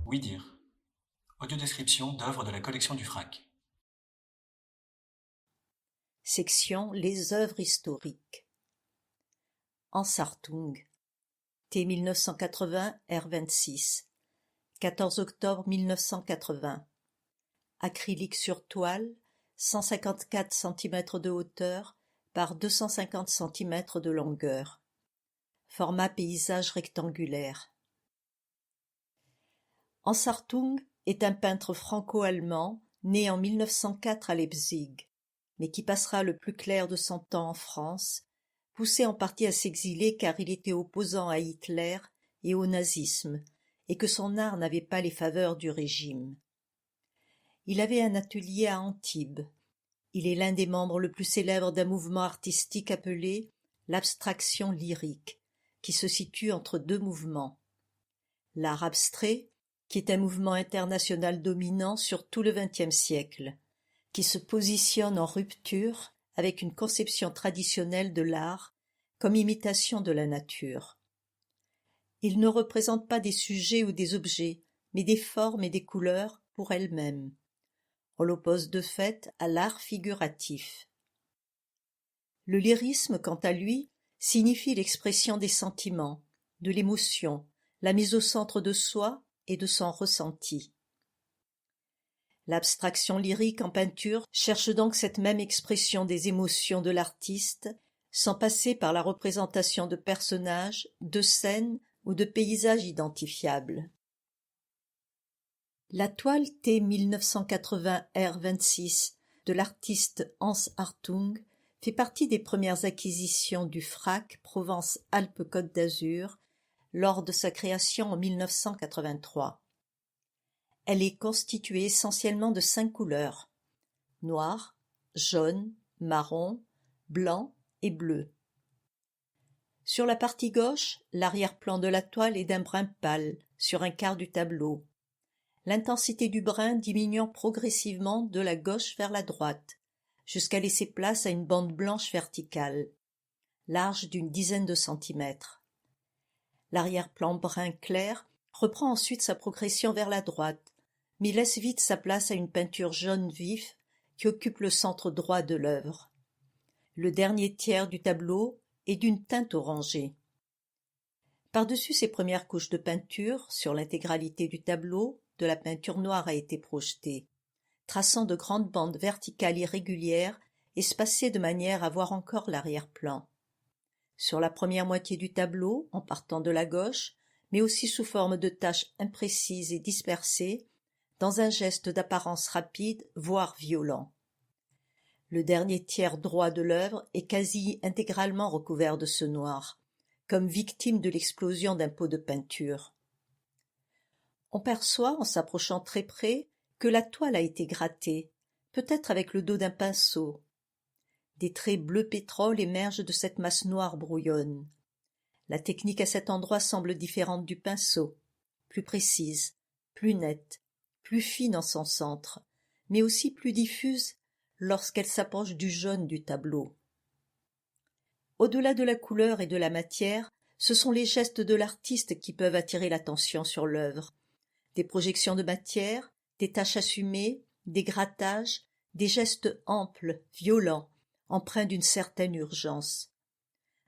Oui dire. Audiodescription d'œuvres de la collection du FRAC. Section Les œuvres historiques. Ansartung, T 1980 R26, 14 octobre 1980. Acrylique sur toile, 154 cm de hauteur par 250 cm de longueur. Format paysage rectangulaire. Ansartung est un peintre franco-allemand né en 1904 à Leipzig, mais qui passera le plus clair de son temps en France, poussé en partie à s'exiler car il était opposant à Hitler et au nazisme, et que son art n'avait pas les faveurs du régime. Il avait un atelier à Antibes. Il est l'un des membres le plus célèbres d'un mouvement artistique appelé l'abstraction lyrique, qui se situe entre deux mouvements. L'art abstrait, qui est un mouvement international dominant sur tout le XXe siècle, qui se positionne en rupture avec une conception traditionnelle de l'art comme imitation de la nature. Il ne représente pas des sujets ou des objets, mais des formes et des couleurs pour elles-mêmes. On l'oppose de fait à l'art figuratif. Le lyrisme, quant à lui, signifie l'expression des sentiments, de l'émotion, la mise au centre de soi et de son ressenti. L'abstraction lyrique en peinture cherche donc cette même expression des émotions de l'artiste, sans passer par la représentation de personnages, de scènes ou de paysages identifiables. La toile T 1980 R26 de l'artiste Ansartung fait partie des premières acquisitions du FRAC Provence-Alpes-Côte d'Azur lors de sa création en 1983. Elle est constituée essentiellement de 5 couleurs: noir, jaune, marron, blanc et bleu. Sur la partie gauche, l'arrière-plan de la toile est d'un brun pâle sur un quart du tableau, l'intensité du brun diminuant progressivement de la gauche vers la droite, jusqu'à laisser place à une bande blanche verticale, large d'une dizaine de centimètres. L'arrière-plan brun clair reprend ensuite sa progression vers la droite, mais laisse vite sa place à une peinture jaune vif qui occupe le centre droit de l'œuvre. Le dernier tiers du tableau est d'une teinte orangée. Par-dessus ces premières couches de peinture, sur l'intégralité du tableau, de la peinture noire a été projetée, traçant de grandes bandes verticales irrégulières espacées de manière à voir encore l'arrière-plan. Sur la première moitié du tableau, en partant de la gauche, mais aussi sous forme de taches imprécises et dispersées, dans un geste d'apparence rapide, voire violent. Le dernier tiers droit de l'œuvre est quasi intégralement recouvert de ce noir, comme victime de l'explosion d'un pot de peinture. On perçoit, en s'approchant très près, que la toile a été grattée, peut-être avec le dos d'un pinceau. Des traits bleu pétrole émergent de cette masse noire brouillonne. La technique à cet endroit semble différente du pinceau, plus précise, plus nette, plus fine en son centre, mais aussi plus diffuse lorsqu'elle s'approche du jaune du tableau. Au-delà de la couleur et de la matière, ce sont les gestes de l'artiste qui peuvent attirer l'attention sur l'œuvre. Des projections de matière, des taches assumées, des grattages, des gestes amples, violents, empreints d'une certaine urgence.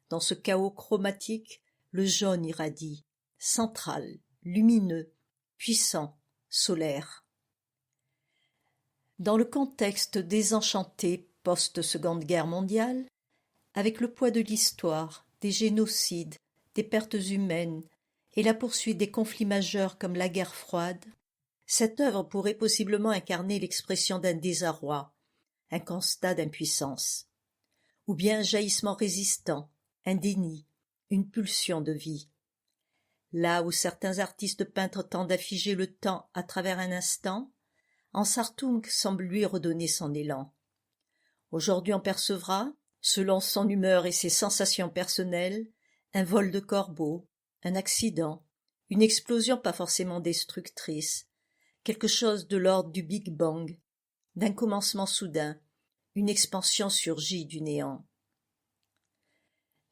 Dans ce chaos chromatique, le jaune irradie, central, lumineux, puissant, solaire. Dans le contexte désenchanté post-Seconde Guerre mondiale, avec le poids de l'histoire, des génocides, des pertes humaines et la poursuite des conflits majeurs comme la guerre froide, cette œuvre pourrait possiblement incarner l'expression d'un désarroi, un constat d'impuissance, ou bien un jaillissement résistant, un déni, une pulsion de vie. Là où certains artistes peintres tentent d'afficher le temps à travers un instant, Ansartung semble lui redonner son élan. Aujourd'hui on percevra, selon son humeur et ses sensations personnelles, un vol de corbeau, un accident, une explosion pas forcément destructrice, quelque chose de l'ordre du Big Bang, d'un commencement soudain, une expansion surgie du néant.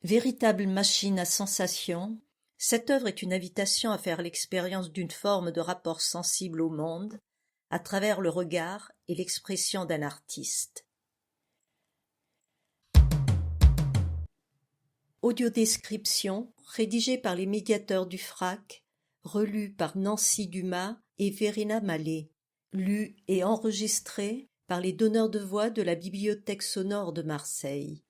Véritable machine à sensations, cette œuvre est une invitation à faire l'expérience d'une forme de rapport sensible au monde à travers le regard et l'expression d'un artiste. Audiodescription rédigée par les médiateurs du FRAC, relue par Nancy Dumas et Verena Mallet, lue et enregistrée par les donneurs de voix de la Bibliothèque sonore de Marseille.